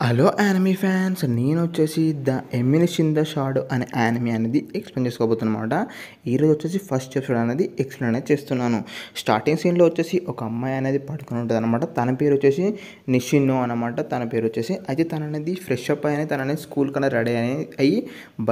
Hello anime fans, నేను వచ్చేసి the ఎమినిష్ in the shadow అనే యానిమీ అనేది ఎక్స్ప్లెయిన్ చేసుకోబోతున్నమాట. ఈరోజు వచ్చేసి ఫస్ట్ ఎపిసోడ్ అనేది ఎక్స్ప్లెయిన్ అనేది చేస్తున్నాను. స్టార్టింగ్ సీన్లో వచ్చేసి ఒక అమ్మాయి అనేది పడుకుని ఉంటుంది అనమాట. తన పేరు వచ్చేసి నిషినో అనమాట. తన పేరు వచ్చేసి అయితే తన అనేది ఫ్రెష్ అప్ అనేది తన అనేది స్కూల్ కన్నా రెడీ అయ్యి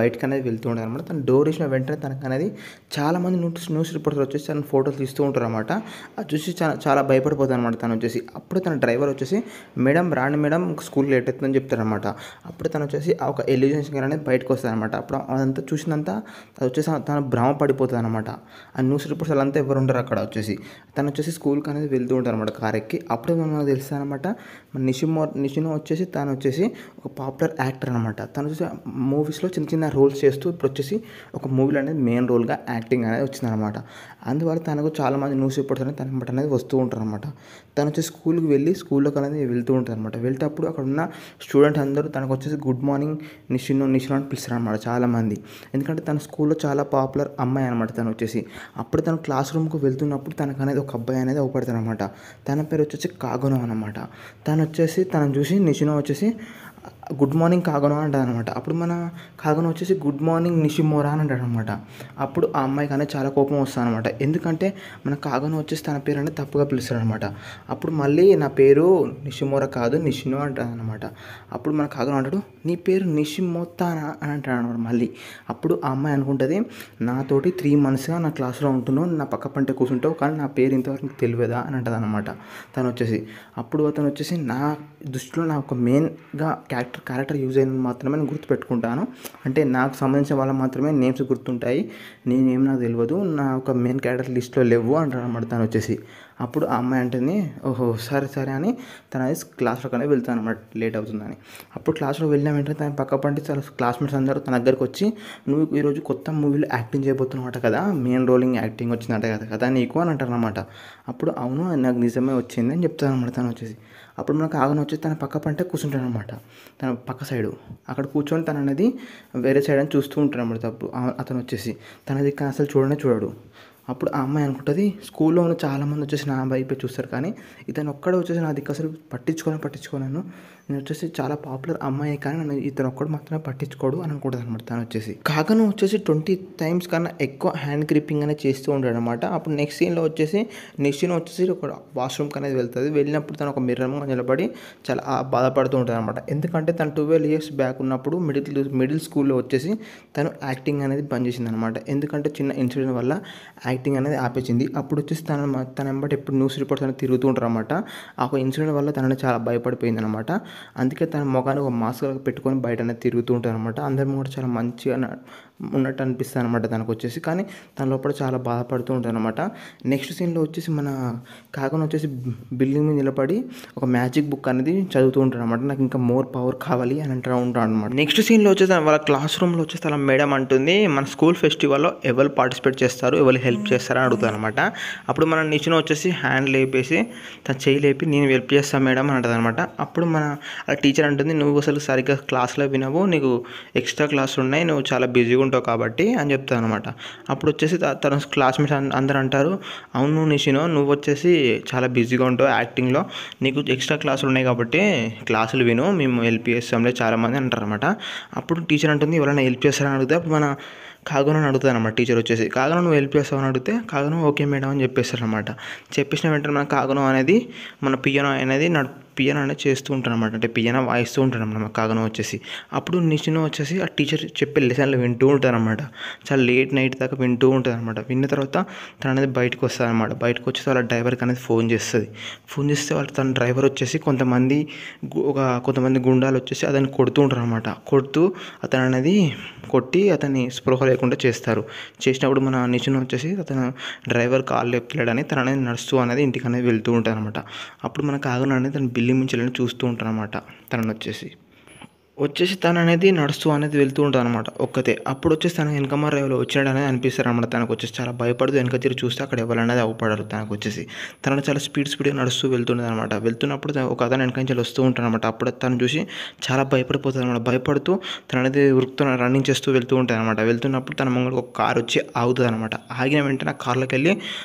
బయటకు అనేది వెళ్తూ ఉంటుంది అనమాట. తన డోర్ వేసిన వెంటనే తనకు అనేది చాలామంది న్యూస్ రిపోర్టర్స్ వచ్చేసి తన ఫోటోలు తీస్తూ ఉంటారు అనమాట. అది చూసి చాలా భయపడిపోతుంది అనమాట. తను వచ్చేసి అప్పుడు తన డ్రైవర్ వచ్చేసి మేడం రాండి మేడం స్కూల్ లేట్ అవుతుందని చెప్తారనమాట. అప్పుడు తను వచ్చేసి ఒక ఎలిజేషన్ అనేది బయటకు వస్తారనమాట. అప్పుడు అదంతా చూసినంత అది వచ్చేసి తను భ్రమ పడిపోతుంది అనమాట. ఆ న్యూస్ రిపోర్ట్స్ వాళ్ళంతా ఎవరు ఉండరు అక్కడ. తను వచ్చేసి స్కూల్కి అనేది వెళ్తూ ఉంటారు అనమాట కార్ ఎక్కి. అప్పుడే మనకు తెలుస్తుంది అనమాట నిషినో వచ్చేసి తను వచ్చేసి ఒక పాపులర్ యాక్టర్ అనమాట. తను వచ్చేసి మూవీస్లో చిన్న చిన్న రోల్స్ చేస్తూ ఇప్పుడు వచ్చేసి ఒక మూవీలో అనేది మెయిన్ రోల్గా యాక్టింగ్ అనేది వచ్చిందనమాట. అందువల్ల తనకు చాలామంది న్యూస్ రిపోర్ట్స్ అనేది తన బట్ అనేది వస్తూ ఉంటారు అనమాట. తను వచ్చి స్కూల్కి వెళ్ళి స్కూల్లోకి అనేది వెళ్తూ ఉంటారు అనమాట. వెళ్తేప్పుడు అక్కడ ఉన్న స్టూడెంట్ అందరూ తనకు వచ్చేసి గుడ్ మార్నింగ్ నిషినో అని పిలుస్తారు అనమాట చాలామంది. ఎందుకంటే తన స్కూల్లో చాలా పాపులర్ అమ్మాయి అనమాట. తను వచ్చేసి అప్పుడు తను క్లాస్ రూమ్కి వెళ్తున్నప్పుడు తనకు అనేది ఒక అబ్బాయి అనేది అవపడతాడు అనమాట. తన పేరు వచ్చేసి కాగోనో అనమాట. తనను చూసి నిషినో వచ్చేసి గుడ్ మార్నింగ్ కాగోనో అంటాడు అనమాట. అప్పుడు మన కాగోనో వచ్చేసి గుడ్ మార్నింగ్ నిషిమోరా అని అంటాడు అనమాట. అప్పుడు ఆ అమ్మాయికి అనేది చాలా కోపం వస్తుంది అనమాట. ఎందుకంటే మన కాగోనో వచ్చేసి తన పేరు అనేది తప్పుగా పిలుస్తాడు అనమాట. అప్పుడు మళ్ళీ నా పేరు నిషిమోరా కాదు నిషినో అంటాడు అనమాట. అప్పుడు మన కాగోనో అంటాడు నీ పేరు నిషిమోతానా అని అంటాడు అనమాట మళ్ళీ. అప్పుడు ఆ అమ్మాయి అనుకుంటుంది నాతోటి 3 monthsగా నా క్లాస్లో ఉంటున్నావు, నా పక్క పంటే కూర్చుంటావు, కానీ నా పేరు ఇంతవరకు తెలియదా అని అంటుంది అనమాట. తను వచ్చేసి నా దృష్టిలో నా ఒక మెయిన్గా క్యారెక్టర్ యూజ్ అయిన మాత్రమే నేను గుర్తుపెట్టుకుంటాను. అంటే నాకు సంబంధించిన వాళ్ళకి మాత్రమే నేమ్స్ గుర్తుంటాయి, నేనేం నాకు తెలియదు, నా ఒక మెయిన్ క్యారెక్టర్ లిస్ట్లో లేవు అంటాడు అనమాట. తను వచ్చేసి అప్పుడు ఆ అమ్మాయి అంటుంది ఓహో సరే అని తన క్లాస్లోకి అనేది వెళ్తాను అనమాట లేట్ అవుతుందని. అప్పుడు క్లాస్లో వెళ్ళిన వెంటనే తన పక్క పంటి చాలా క్లాస్మేట్స్ అందరూ తన దగ్గరికి వచ్చి నువ్వు ఈరోజు కొత్త మూవీలో యాక్టింగ్ చేయబోతున్నమాట కదా, మెయిన్ రోలింగ్ యాక్టింగ్ వచ్చిందంట కదా నీకు అని అంటారు అనమాట. అప్పుడు అవును నాకు నిజమే వచ్చింది అని చెప్తాను అనమాట. తను వచ్చేసి అప్పుడు మనకు కాగన వచ్చి తన పక్క పంటే కూర్చుంటాడు అనమాట. తన పక్క సైడు అక్కడ కూర్చొని తను అనేది వేరే సైడ్ అని చూస్తూ ఉంటాడు అనమాట. అప్పుడు అతను వచ్చేసి తనది అసలు చూడడు. అప్పుడు ఆ అమ్మాయి అనుకుంటుంది స్కూల్లో ఉన్న చాలామంది వచ్చేసి నా వైపే చూస్తారు, కానీ ఇతను ఒక్కడే వచ్చేసి నా దిక్కు అసలు పట్టించుకోను నేను వచ్చేసి చాలా పాపులర్ అమ్మాయి కానీ నన్ను ఇతను ఒక్కడు మాత్రమే పట్టించుకోడు అని అనుకుంటుంది అనమాట. తను వచ్చేసి కాగను వచ్చేసి 20 times కన్నా ఎక్కువ హ్యాండ్ గ్రిప్పింగ్ అనేది చేస్తూ ఉంటాడు అనమాట. అప్పుడు నెక్స్ట్ సీన్లో వచ్చేసి నిషినో వచ్చేసి ఒక వాష్రూమ్కి అనేది వెళ్తుంది. వెళ్ళినప్పుడు తను ఒక మిర్రర్ నిలబడి చాలా బాధపడుతూ ఉంటుంది అనమాట. ఎందుకంటే తను 12 years బ్యాక్ ఉన్నప్పుడు మిడిల్ స్కూల్లో వచ్చేసి తను యాక్టింగ్ అనేది బంద్ చేసింది అనమాట. ఎందుకంటే చిన్న ఇన్సిడెంట్ వల్ల యాక్టింగ్ అనేది ఆపేసింది. అప్పుడు వచ్చేసి తన వెంబడి ఎప్పుడు న్యూస్ రిపోర్ట్స్ అనేది తిరుగుతూ ఉంటారు అనమాట. ఆ ఒక ఇన్సిడెంట్ వల్ల తనని చాలా భయపడిపోయింది అనమాట. అందుకే తన ముఖాన్ని ఒక మాస్క్ పెట్టుకొని బయట అనేది తిరుగుతూ ఉంటారు అనమాట. అందరి కూడా చాలా మంచిగా ఉన్నట్టు అనిపిస్తుంది అనమాట తనకు వచ్చేసి, కానీ తన లోపల చాలా బాధపడుతూ ఉంటారు అనమాట. నెక్స్ట్ సీన్లో వచ్చేసి మన కాగన వచ్చేసి బిల్డింగ్ మీద నిలబడి ఒక మ్యాజిక్ బుక్ అనేది చదువుతూ ఉంటాడు అనమాట. నాకు ఇంకా మోర్ పవర్ కావాలి అని ఉంటాడు అనమాట. నెక్స్ట్ సీన్లో వచ్చేసి వాళ్ళ క్లాస్ రూమ్లో వచ్చేసి అలా మేడం అంటుంది మన స్కూల్ ఫెస్టివల్లో ఎవరు పార్టిసిపేట్ చేస్తారు, ఎవరు హెల్ప్ చేస్తారని అడుగుతారు అనమాట. అప్పుడు మన నిషినో వచ్చేసి హ్యాండ్ లేపేసి తను చేయి లేపి నేను హెల్ప్ చేస్తాను మేడం అని అంటుంది అనమాట. అప్పుడు మన టీచర్ అంటుంది నువ్వు అసలు సరిగ్గా క్లాస్లో వినవు, నీకు ఎక్స్ట్రా క్లాసులు ఉన్నాయి, నువ్వు చాలా బిజీగా ఉంటావు కాబట్టి అని చెప్తాను అనమాట. అప్పుడు వచ్చేసి తన క్లాస్మేట్స్ అందరూ అంటారు అవును నిషినో నువ్వు వచ్చేసి చాలా బిజీగా ఉంటావు యాక్టింగ్లో, నీకు ఎక్స్ట్రా క్లాసులు ఉన్నాయి కాబట్టి క్లాసులు విను, మేము హెల్ప్ చేస్తాంలే చాలామంది అంటారు అనమాట. అప్పుడు టీచర్ అంటుంది ఎవరైనా హెల్ప్ చేస్తారని అడిగితే అప్పుడు మన కాగను అడుగుతాను అనమాట. టీచర్ వచ్చేసి కాగను నువ్వు హెల్ప్ చేస్తావని అడిగితే కాగను ఓకే మేడం అని చెప్పేస్తారు అనమాట. చెప్పేసిన వెంటనే మన కాగను అనేది మన పియానో అనేది చేస్తూ ఉంటాను అనమాట. అంటే పియానో వాయిస్తూ ఉంటాను అనమాట కాగను వచ్చేసి. అప్పుడు నిషినో వచ్చేసి ఆ టీచర్ చెప్పే లెసన్లు వింటూ ఉంటారు అనమాట. చాలా లేట్ నైట్ దాకా వింటూ ఉంటుంది అనమాట. విన్న తర్వాత తను అనేది బయటకు వస్తుంది అనమాట. బయటకు వచ్చేసి వాళ్ళ డ్రైవర్కి అనేది ఫోన్ చేస్తే తన డ్రైవర్ వచ్చేసి కొంతమంది గుండాలు వచ్చేసి అతన్ని కొడుతూ ఉంటారు అనమాట. కొడుతూ అతను అనేది కొట్టి అతన్ని స్పృహ లేకుండా చేసినప్పుడు మన నిషినో వచ్చేసి అతను డ్రైవర్ కాళ్ళు లేపుతలేడని తన అనేది నడుస్తూ అనేది ఇంటికి అనేది వెళ్తూ ఉంటారు అనమాట. అప్పుడు మన కాగన అనేది తన బిల్డింగ్ నుంచి చూస్తూ ఉంటారు అనమాట. తనను వచ్చేసి తను అనేది నడుస్తూ అనేది వెళ్తూ ఉంటాను అనమాట ఒక్కతే. అప్పుడు వచ్చేసి తన వెనకమ్మ రేవులో వచ్చినాడు అనేది అనిపిస్తారు అనమాట. తనకు వచ్చేసి చాలా భయపడుతూ వెనక తిరిగి చూస్తే అక్కడ ఎవరనేది అవపడరు. తనకు వచ్చేసి తనను చాలా స్పీడ్గా నడుస్తూ వెళ్తుండేది అనమాట. వెళ్తున్నప్పుడు ఒక అతను వెనక నుంచి వస్తూ ఉంటాను అనమాట. అప్పుడు తను చూసి చాలా భయపడిపోతుంది అనమాట. భయపడుతూ తన అనేది రన్నింగ్ చేస్తూ వెళ్తూ ఉంటాను అనమాట. వెళ్తున్నప్పుడు తన ముంగడు ఒక కారు వచ్చి ఆగుతుంది అనమాట. ఆగిన వెంటనే ఆ కార్లోకి వెళ్ళి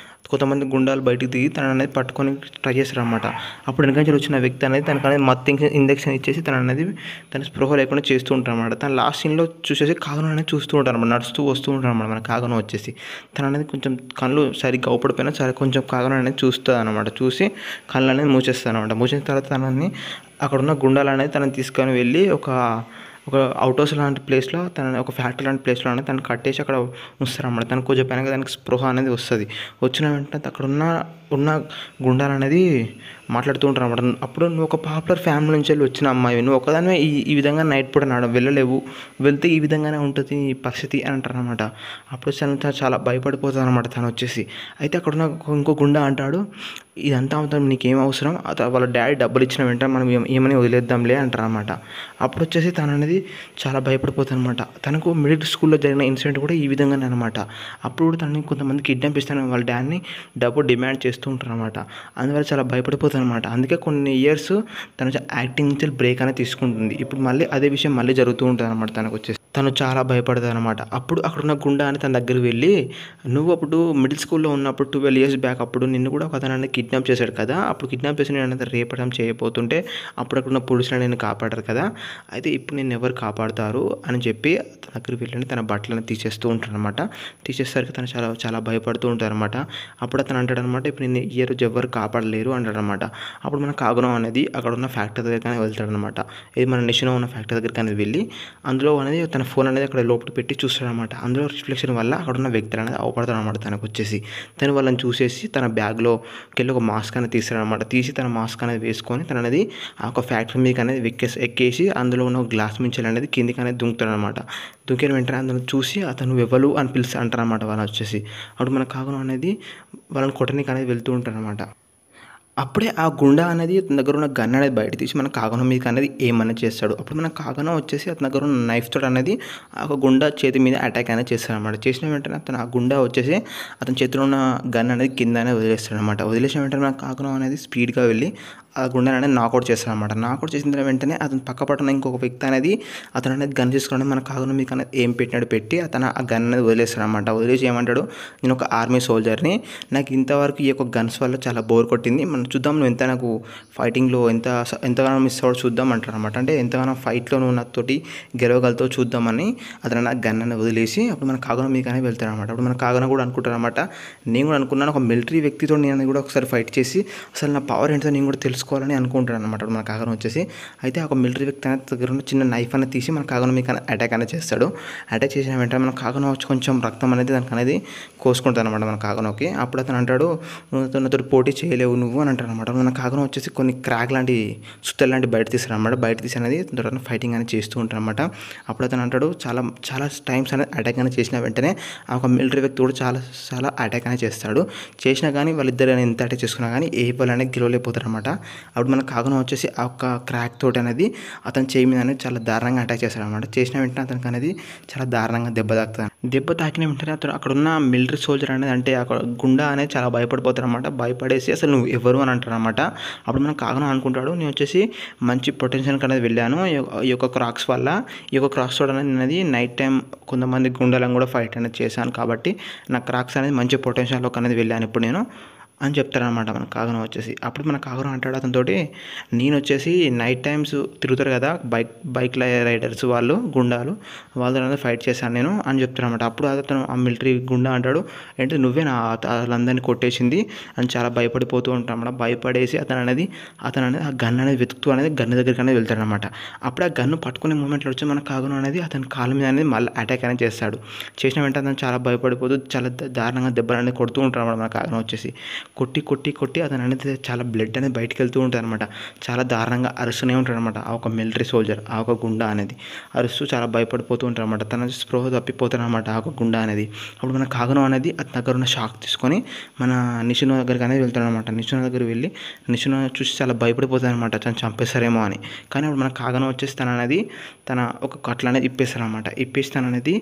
కొంతమంది గుండాలు బయటికి దిగి తన అనేది పట్టుకొని ట్రై చేస్తారనమాట. అప్పుడు వెనక నుంచి వచ్చిన వ్యక్తి అనేది తనకు అనేది మత్తు ఇంజెక్షన్ ఇచ్చేసి తన అనేది తన స్పృహ లేకుండా చేస్తూ ఉంటారు అనమాట. తన లాస్ట్ సీన్లో చూసేసి కాగనం అనేది చూస్తూ ఉంటారు అనమాట, నడుస్తూ వస్తూ ఉంటారు అనమాట. మన కాగనం వచ్చేసి తన అనేది కొంచెం కళ్ళు సరిగ్గా ఊపడిపోయినా సరే కొంచెం కాగనం అనేది చూస్తుంది అనమాట. చూసి కళ్ళు అనేది మూసేస్తుంది అనమాట. మూసేసిన తర్వాత తనని అక్కడున్న గుండాలు అనేది తనని తీసుకొని వెళ్ళి ఒక అవుట్ హౌస్ లాంటి ప్లేస్లో తన ఒక ఫ్యాక్టరీ లాంటి ప్లేస్లో అనేది తను కట్టేసి అక్కడ ఉంచుతారన్నమాట. తనకు కొంచెం పైన దానికి స్పృహ అనేది వస్తుంది. వచ్చిన వెంటనే అక్కడ ఉన్న గుండాలు అనేది మాట్లాడుతూ ఉంటారు అనమాట. అప్పుడు నువ్వు ఒక పాపులర్ ఫ్యామిలీ నుంచి వెళ్ళి వచ్చిన అమ్మాయి, నువ్వు ఒకదానివే ఈ విధంగా నైట్ పూట వెళ్ళలేవు, వెళ్తే ఈ విధంగానే ఉంటుంది ఈ పరిస్థితి అని అంటారు అనమాట. అప్పుడు తను చాలా భయపడిపోతుంది అనమాట తను వచ్చేసి. అయితే అక్కడున్న ఇంకో గుండా అంటాడు, ఇదంతా అవుతాం నీకేం అవసరం, వాళ్ళ డాడీ డబ్బులు ఇచ్చిన వెంటనే మనం ఏమని వదిలేద్దాంలే అంటారు అనమాట. అప్పుడు వచ్చేసి తను అనేది చాలా భయపడిపోతుంది అనమాట. తనకు మిడిల్ స్కూల్లో జరిగిన ఇన్సిడెంట్ కూడా ఈ విధంగానే అనమాట. అప్పుడు కూడా తనని కొంతమంది కిడ్నాప్ ఇస్తాను వాళ్ళ డాడీని డబ్బు డిమాండ్ చేస్తూ ఉంటారు అనమాట. అందువల్ల చాలా భయపడిపోతుంది అనమాట. అందుకే కొన్ని ఇయర్స్ తను యాక్టింగ్ నుంచి బ్రేక్ అనేది తీసుకుంటుంది. ఇప్పుడు మళ్ళీ అదే విషయం మళ్ళీ జరుగుతూ ఉంటుంది అనమాట. తనకు వచ్చేసి తను చాలా భయపడుతుంది అనమాట. అప్పుడు అక్కడున్న గుండా అని తన దగ్గరికి వెళ్ళి, నువ్వు అప్పుడు మిడిల్ స్కూల్లో ఉన్నప్పుడు 12 years బ్యాక్ అప్పుడు నిన్ను కూడా ఒక అతను కిడ్నాప్ చేశాడు కదా, అప్పుడు కిడ్నాప్ చేసి నేను అనేది రేపడం చేయబోతుంటే అప్పుడు అక్కడున్న పోలీసులు నేను కాపాడారు కదా, అయితే ఇప్పుడు నేను ఎవరు కాపాడుతారు అని చెప్పి తన దగ్గరికి వెళ్ళి తన బట్టలను తీసేస్తూ ఉంటారు అనమాట. తీసేసరికి తను చాలా చాలా భయపడుతూ ఉంటారు అనమాట. అప్పుడు అతను అంటాడనమాట, ఇప్పుడు నేను ఈ రోజు ఎవరు కాపాడలేరు అంటాడనమాట. అప్పుడు మన కాగుణం అనేది అక్కడ ఉన్న ఫ్యాక్టరీ దగ్గర వెళ్తాడనమాట. ఇది మన నిషినో ఉన్న ఫ్యాక్టరీ దగ్గరికి అనేది వెళ్ళి అందులో అనేది తన ఫోన్ అనేది అక్కడ లోపల పెట్టి చూస్తాడనమాట. అందులో రిఫ్లెక్షన్ వల్ల అక్కడ ఉన్న వ్యక్తులు అనేది అవపడతాడు అనమాట. తనకు వచ్చేసి తను వాళ్ళని చూసేసి తన బ్యాగ్లోకి వెళ్ళి ఒక మాస్క్ అనేది తీస్తాడనమాట. తీసి తన మాస్క్ అనేది వేసుకొని తన అనేది ఆ ఒక ఫ్యాక్టరీ మీకు అనేది ఎక్కేసి అందులో ఉన్న గ్లాస్ మించల్ అనేది కిందికి అనేది దుంకుతాడు అనమాట. దుంకిన వెంటనే అందులో చూసి అతను ఎవరు అని పిలిచి అంటారనమాట వాళ్ళు వచ్చేసి. అప్పుడు మన కాగుణం అనేది వాళ్ళని కొట్టడానికి అనేది వెళ్తూ ఉంటారనమాట. అప్పుడే ఆ గుండా అనేది అతని దగ్గర ఉన్న గన్ అనేది బయట తీసి మన కాగనం మీదకి అనేది ఏమన్నా చేస్తాడు. అప్పుడు మన కాగనం వచ్చేసి అతని దగ్గర ఉన్న నైఫ్ తోటి అనేది ఆ ఒక గుండా చేతి మీద అటాక్ అనేది చేస్తాడు అనమాట. చేసిన వెంటనే అతను ఆ గుండా వచ్చేసి అతని చేతిలో ఉన్న గన్ అనేది కింద అనేది వదిలేస్తాడు అనమాట. వదిలేసిన వెంటనే మన కాగనం అనేది స్పీడ్గా వెళ్ళి ఆ గుండెని అనేది నాకౌట్ చేస్తాడు అనమాట. నాకౌట్ చేసిన వెంటనే అతను పక్క పట్టున ఇంకొక వ్యక్తి అనేది అతను అనేది గన్ తీసుకుని మన కాగనం మీకు అనేది ఏం పెట్టినాడు పెట్టి అతను ఆ గన్ అనేది వదిలేస్తాడు అనమాట. వదిలేసి ఏమంటాడు, నేను ఒక ఆర్మీ సోల్జర్ని, నాకు ఇంతవరకు ఈ యొక్క గన్స్ వల్ల చాలా బోర్ కొట్టింది, మనం చూద్దాం నువ్వు ఎంత నాకు ఫైటింగ్లో ఎంతగానో మిస్ అవ్వడం చూద్దాం అంటారు అనమాట. అంటే ఎంతగానో ఫైట్లో నువ్వు నాతోటి గెలవగలతో చూద్దామని అతను ఆ గన్ అనేది వదిలేసి అప్పుడు మన కాగనం మీకు అనేది వెళ్తాడు అనమాట. అప్పుడు మన కాగనం కూడా అనుకుంటారు అనమాట, నేను కూడా అనుకున్నాను ఒక మిలిటరీ వ్యక్తితో నేను కూడా ఒకసారి ఫైట్ చేసి అసలు నా పవర్ ఏంటో నేను కూడా తెలుసుకోవాలని అనుకుంటాడు అనమాట మన కాగనం వచ్చేసి. అయితే ఒక మిలిటరీ వ్యక్తి అనేది దగ్గర ఉన్న చిన్న నైఫ్ అనేది తీసి మన కాగనం మీకు అటాక్ అనేది చేస్తాడు. అటాక్ చేసిన వెంటనే మన కాగనం వచ్చి కొంచెం రక్తం అనేది దానికి అనేది కోసుకుంటాడు అనమాట మన కాగనంకి. అప్పుడు అతను అంటాడు, నువ్వు నాతో పోటీ చేయలేవు నువ్వు అని అంటాడు అనమాట. మన కాగనం వచ్చేసి కొన్ని క్రాక్ లాంటి సుత్తలు లాంటి బయట తీస్తాడు అనమాట. బయట తీసి అనేది తర్వాత ఫైటింగ్ అనేది చేస్తూ ఉంటారు అనమాట. అప్పుడు అతను అంటాడు, చాలా చాలా టైమ్స్ అనేది అటాక్ అనేది చేసిన వెంటనే ఆ ఒక మిలిటరీ వ్యక్తి కూడా చాలా చాలా అటాక్ అనేది చేస్తాడు. చేసినా కానీ వాళ్ళిద్దరు ఎంత అటాక్ చేసుకున్నా కానీ ఏ వాళ్ళు అనేది గెలవలేకపోతారు అనమాట. అప్పుడు మన కాగనం వచ్చేసి ఆ ఒక్క క్రాక్ తోటి అనేది అతని చేయి మీద అనేది చాలా దారుణంగా అటాక్ చేస్తాడు అనమాట. చేసిన వెంటనే అతనికి అనేది చాలా దారుణంగా దెబ్బ తాకుతాడు. దెబ్బ తాకిన వెంటనే అతను అక్కడ ఉన్న మిలిటరీ సోల్జర్ అనేది అంటే అక్కడ గుండా అనేది చాలా భయపడిపోతారు అనమాట. భయపడేసి అసలు నువ్వు ఎవరు అని అంటారు అనమాట. అప్పుడు మన కాగనం అనుకుంటాడు, నేను వచ్చేసి మంచి పొటెన్షియల్కి అనేది వెళ్ళాను, ఈ యొక్క క్రాక్స్ వల్ల ఈ యొక్క క్రాక్స్ తోటి అనేది నైట్ టైం కొంతమంది గుండాలను కూడా ఫైట్ అనేది చేశాను కాబట్టి నా క్రాక్స్ అనేది మంచి పొటెన్షియల్లోకి అనేది వెళ్ళాను ఇప్పుడు నేను అని చెప్తారనమాట మన కాగనం వచ్చేసి. అప్పుడు మన కాగనం అంటాడు అతనితోటి, నేను వచ్చేసి నైట్ టైమ్స్ తిరుగుతారు కదా బైక్ రైడర్స్ వాళ్ళు గుండాలు వాళ్ళతో ఫైట్ చేశాను నేను అని చెప్తారనమాట. అప్పుడు అతను ఆ మిలిటరీ గుండా అంటాడు, ఏంటి నువ్వే నా వాళ్ళందరినీ కొట్టేసింది అని చాలా భయపడిపోతూ ఉంటాం అన్నమాట. భయపడేసి అతను అనేది ఆ గన్ అనేది వెతుకుతూ అనేది గన్ను దగ్గరికి అనేది వెళ్తాడనమాట. అప్పుడు ఆ గన్ను పట్టుకునే మూమెంట్లో వచ్చి మన కాగనం అనేది అతని కాళ్ళ మీద అనేది మళ్ళీ అటాక్ అనేది చేస్తాడు. చేసిన వెంటనే అతను చాలా భయపడిపోతూ చాలా దారుణంగా దెబ్బలు అనేది కొడుతూ ఉంటాడు అనమాట. మన కాగనం వచ్చేసి కొట్టి అతను అనేది చాలా బ్లడ్ అనేది బయటకు వెళ్తూ ఉంటుంది అనమాట. చాలా దారుణంగా అరుస్తూనే ఉంటాడు అనమాట ఆ ఒక మిలిటరీ సోల్జర్, ఆ ఒక గుండా అనేది అరుస్తూ చాలా భయపడిపోతూ ఉంటారు అనమాట. తన స్పృహ తప్పిపోతాడు అనమాట ఆ ఒక గుండా అనేది. అప్పుడు మన కాగనం అనేది అతని దగ్గర ఉన్న షాక్ తీసుకొని మన నిషినో దగ్గరికి అనేది వెళ్తాడు అనమాట. నిషినో దగ్గర వెళ్ళి నిషినో చూసి చాలా భయపడిపోతాడు అనమాట, తను చంపేస్తారేమో అని. కానీ అప్పుడు మన కాగనం వచ్చేసి తన ఒక కట్ల అనేది ఇప్పేస్తాడు అనమాట. ఇప్పేసి తను అనేది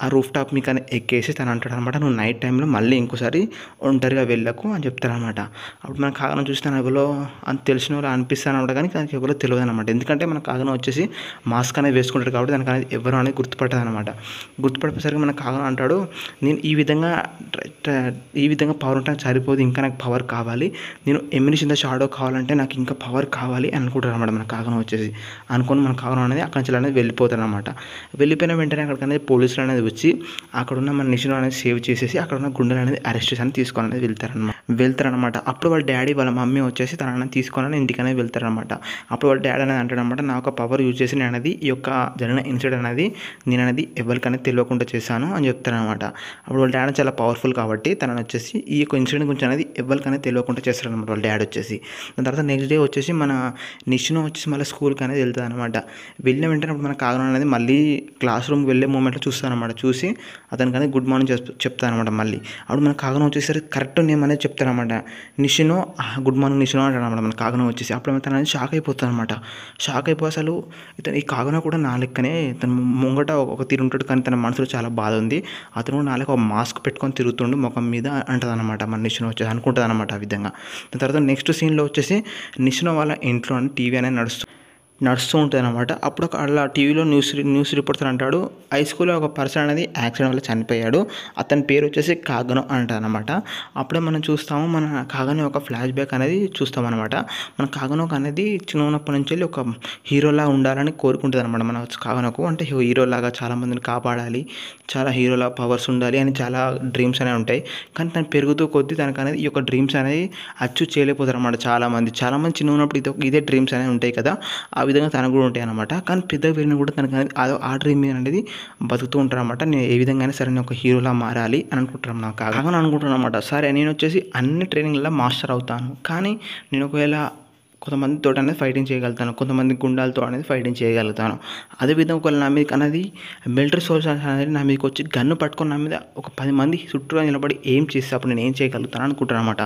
ఆ రూఫ్ టాప్ మీకని ఎక్కేసి తను అంటాడనమాట, నువ్వు నైట్ టైంలో మళ్ళీ ఇంకోసారి ఒంటరిగా వెళ్ళకు అని చెప్తారనమాట. అప్పుడు మన కాగనం చూసి తను ఎవరో అని తెలిసిన వాళ్ళు అనిపిస్తానమాట, కానీ తనకి ఎవరో తెలియదు అనమాట. ఎందుకంటే మన కాగనం వచ్చేసి మాస్క్ అనేది వేసుకుంటాడు కాబట్టి దానికి అనేది ఎవరు అనేది గుర్తుపట్టదు అనమాట. గుర్తుపట్టేసరికి మన కాగనం అంటాడు, నేను ఈ విధంగా పవర్ ఉంటే సరిపోదు, ఇంకా నాకు పవర్ కావాలి, నేను ఎమినిష్ ఇన్ ద షాడో కావాలంటే నాకు ఇంకా పవర్ కావాలి అని అనుకుంటారు అనమాట. మన కాగనం వచ్చేసి అనుకుని మన కాగనం అనేది అక్కడి నుంచి అనేది వెళ్ళిపోతారు అనమాట. వెళ్ళిపోయిన వెంటనే అక్కడికి అనేది పోలీసులు అనేది వచ్చి అక్కడున్న మన నిషిను అనేది సేవ్ చేసేసి అక్కడ ఉన్న గుండెలు అనేది అరెస్ట్ చేసి తీసుకొని అనేది వెళ్తారనమాట. అప్పుడు వాళ్ళ డాడీ వాళ్ళ మమ్మీ వచ్చేసి తనని తీసుకొని ఇంటికి అనేది వెళ్తారనమాట. అప్పుడు వాళ్ళ డాడీ అనేది అంటాడనమాట, నా ఒక పవర్ యూజ్ చేసి నేను అనేది ఈ యొక్క జరిగిన ఇన్సిడెంట్ అనేది నేను అనేది ఎవరికైనా తెలియకుండా చేశాను అని చెప్తారనమాట. అప్పుడు వాళ్ళ డాడీ చాలా పవర్ఫుల్ కాబట్టి తనని వచ్చేసి ఈ యొక్క ఇన్సిడెంట్ గురించి అనేది ఎవరికైనా తెలియకుండా చేస్తారనమాట వాళ్ళ డాడీ వచ్చేసి. దాని తర్వాత నెక్స్ట్ డే వచ్చేసి మన నిషిను వచ్చేసి మళ్ళీ స్కూల్కి అనేది వెళ్తుంది అనమాట. వెళ్ళిన వెంటనే అప్పుడు మన కాగనం అనేది మళ్ళీ క్లాస్ రూమ్కి వెళ్ళే మూమెంట్లో చూస్తానమాట. చూసి అతనికి అనేది గుడ్ మార్నింగ్ చెప్తానమాట. మళ్ళీ అప్పుడు మన కాగనం వచ్చేసరికి కరెక్ట్ నేమ్ అనేది చెప్తారనమాట. నిషిను, గుడ్ మార్నింగ్ నిషిను అంటాడనమాట మన కాగనం వచ్చేసి. అప్పుడు తను అనేది షాక్ అయిపోతాడు అనమాట. షాక్ అయిపోయి అసలు ఇతను ఈ కాగనం కూడా నా లెక్కనే, తన ముంగట ఒక తీరు ఉంటాడు కానీ తన మనసులో చాలా బాధ ఉంది, అతను కూడా నా లెక్క ఒక మాస్క్ పెట్టుకొని తిరుగుతుండు ముఖం మీద అంటదనమాట మన నిషిను వచ్చేసి అనుకుంటుంది అనమాట ఆ విధంగా. దాని తర్వాత నెక్స్ట్ సీన్లో వచ్చేసి నిషిను వాళ్ళ ఇంట్లో టీవీ అనేది నడుస్తూ ఉంటుంది అనమాట. అప్పుడు అలా టీవీలో న్యూస్ రిపోర్టర్ అంటాడు, హై స్కూల్లో ఒక పర్సన్ అనేది యాక్సిడెంట్ వల్ల చనిపోయాడు, అతని పేరు వచ్చేసి కాగనం అంటారనమాట. అప్పుడే మనం చూస్తాము మన కాగనం ఒక ఫ్లాష్ బ్యాక్ అనేది చూస్తామన్నమాట. మన కాగనం అనేది చిన్నప్పటి నుంచి వెళ్ళి ఒక హీరోలా ఉండాలని కోరుకుంటుంది అనమాట. మన కాగనకు అంటే హీరోలాగా చాలామందిని కాపాడాలి, చాలా హీరోలా పవర్స్ ఉండాలి అని చాలా డ్రీమ్స్ అనేవి ఉంటాయి. కానీ తను పెరుగుతూ కొద్దీ తనకు అనేది ఈ యొక్క డ్రీమ్స్ అనేది అచీవ్ చేయలేకపోతారు అనమాట. చాలామంది చిన్న ఉన్నప్పుడు ఇదే డ్రీమ్స్ అనేవి ఉంటాయి కదా, ఆ విధంగా తనకు కూడా ఉంటాయి అనమాట. కానీ పెద్దగా పెరిగినా కూడా తనకు అనేది ఆ డ్రీమ్ మీద అనేది బతుకుతూ ఉంటారు అనమాట. నేను ఏ విధంగా సరే నేను ఒక హీరోలా మారాలి అని అనుకుంటున్నాను. నాకు కాగా అనుకుంటున్నాను అనమాట. సరే నేను వచ్చేసి అన్ని ట్రైనింగ్లలో మాస్టర్ అవుతాను, కానీ నేను ఒకవేళ కొంతమందితో అనేది ఫైటింగ్ చేయగలుగుతాను, కొంతమంది గుండాలతో అనేది ఫైటింగ్ చేయగలుగుతాను. అదేవిధంగా ఒకవేళ నా మీద అనేది మిలిటరీ సోల్జర్స్ అనేది నా మీదకి వచ్చి గన్ను పట్టుకొని నా మీద ఒక 10 మంది చుట్టూ నిలబడి ఏం చేస్తే అప్పుడు నేను ఏం చేయగలుగుతాను అనుకుంటాను అనమాట.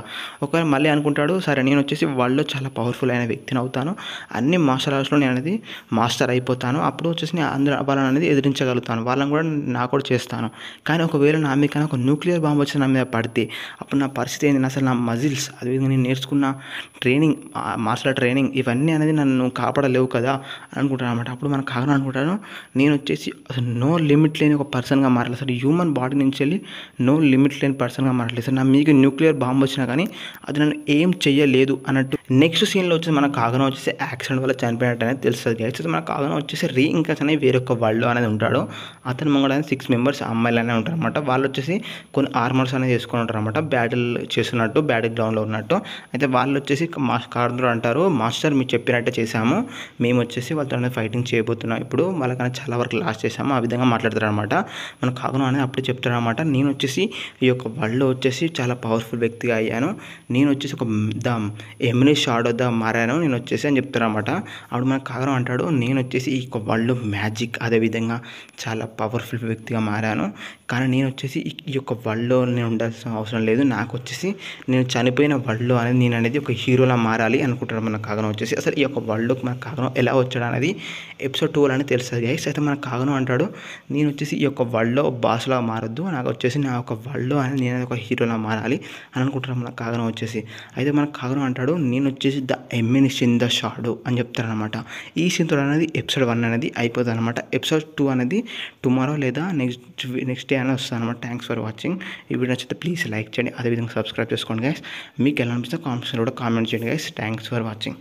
ఒకవేళ మళ్ళీ అనుకుంటాడు, సరే నేను వచ్చేసి వాళ్ళు చాలా పవర్ఫుల్ అయిన వ్యక్తిని అవుతాను, అన్ని మార్షల్ ఆర్ట్స్లో నేను అనేది మాస్టర్ అయిపోతాను, అప్పుడు వచ్చేసి నేను అందరూ వాళ్ళని అనేది ఎదిరించగలుగుతాను, వాళ్ళని కూడా నాకు కూడా చేస్తాను. కానీ ఒకవేళ నా మీద కానీ ఒక న్యూక్లియర్ బాంబు వచ్చి నా మీద పడితే అప్పుడు నా పరిస్థితి ఏంటి, అసలు నా మజిల్స్ అదేవిధంగా నేను నేర్చుకున్న ట్రైనింగ్ మార్షల్ ట్రైనింగ్ ఇవన్నీ అనేది నన్ను కాపాడలేవు కదా అనుకుంటాను అనమాట. అప్పుడు మన కాగనం అనుకుంటాను, నేను వచ్చేసి అసలు నో లిమిట్ లేని ఒక పర్సన్గా మారాలి, అసలు హ్యూమన్ బాడీ నుంచి వెళ్ళి నో లిమిట్ లేని పర్సన్గా మారాలి, సార్ నా మీకు న్యూక్లియర్ బాంబు వచ్చినా కానీ అది నన్ను ఏం చెయ్యలేదు అన్నట్టు. నెక్స్ట్ సీన్లో వచ్చేసి మన కాగనం వచ్చేసి యాక్సిడెంట్ వల్ల చనిపోయినట్టు అనేది తెలుస్తుంది. అయితే మన కాగనం వచ్చేసి రీఇంకాస్ అనేది వేరొక వరల్డ్ అనేది ఉంటాడు. అతను ముంగడ 6 మెంబర్స్ అమ్మాయిలు అనేవి ఉంటారు అనమాట. వాళ్ళు వచ్చేసి కొన్ని ఆర్మర్స్ అనేది చేసుకొని ఉంటారు అనమాట, బ్యాటిల్ చేస్తున్నట్టు, బ్యాటిల్ గ్రౌండ్లో ఉన్నట్టు. అయితే వాళ్ళు వచ్చేసి కాగనం అంటారు, మాస్టర్ మీరు చెప్పినట్టే చేశాము, మేము వచ్చేసి వాళ్ళతో ఫైటింగ్ చేయబోతున్నాం, ఇప్పుడు వాళ్ళకన్నా చాలా వరకు లాస్ట్ చేసాము, ఆ విధంగా మాట్లాడతారు అనమాట. మన కాగనం అనేది అప్పుడు చెప్తాడు అనమాట, నేను వచ్చేసి ఈ యొక్క వరల్డ్లో వచ్చేసి చాలా పవర్ఫుల్ వ్యక్తిగా అయ్యాను, నేను వచ్చేసి ఒక ద ఎమినిష్ షాడోగా మారాను నేను వచ్చేసి అని చెప్తారు అనమాట. అప్పుడు మన కాగనం అంటాడు, నేను వచ్చేసి ఈ యొక్క వరల్డ్ మ్యాజిక్ అదేవిధంగా చాలా పవర్ఫుల్ వ్యక్తిగా మారాను, కానీ నేను వచ్చేసి ఈ యొక్క వరల్డ్లో నేను ఉండాల్సిన అవసరం లేదు, నాకు వచ్చేసి నేను చనిపోయిన వరల్డ్లో అనేది నేను అనేది ఒక హీరోలా మారాలి అనుకుంటారు మన కాగనం వచ్చేసి. అసలు ఈ యొక్క వరల్డ్లోకి మన కాగనం ఎలా వచ్చాడు అనేది ఎపిసోడ్ 2 అని తెలుస్తుంది గైస్. అయితే మన కాగనం అంటాడు, నేను వచ్చేసి ఈ యొక్క వరల్డ్లో బాస్లా మారొద్దు, నాకు వచ్చేసి నా యొక్క వరల్డ్లో అనేది నేను ఒక హీరోలా మారాలి అని అనుకుంటున్నాను మన కాగనం వచ్చేసి. అయితే మన కాగనం అంటాడు, నేను వచ్చేసి ద ఎమినిష్ ఇన్ ద షాడో అని చెప్తారనమాట. ఈ సీన్తో అనేది ఎపిసోడ్ 1 అనేది అయిపోతుంది అనమాట. ఎపిసోడ్ 2 అనేది టుమారో లేదా నెక్స్ట్ డే అనేది వస్తుంది అనమాట. Thanks for watching. ఈ వీడియో నచ్చితే ప్లీజ్ లైక్ చేయండి, అదేవిధంగా సబ్స్క్రైబ్ చేసుకోండి గైస్. మీకు ఎలా అనిపిస్తే కామెంట్స్లో కూడా కామెంట్ చేయండి గైస్. Thanks for watching.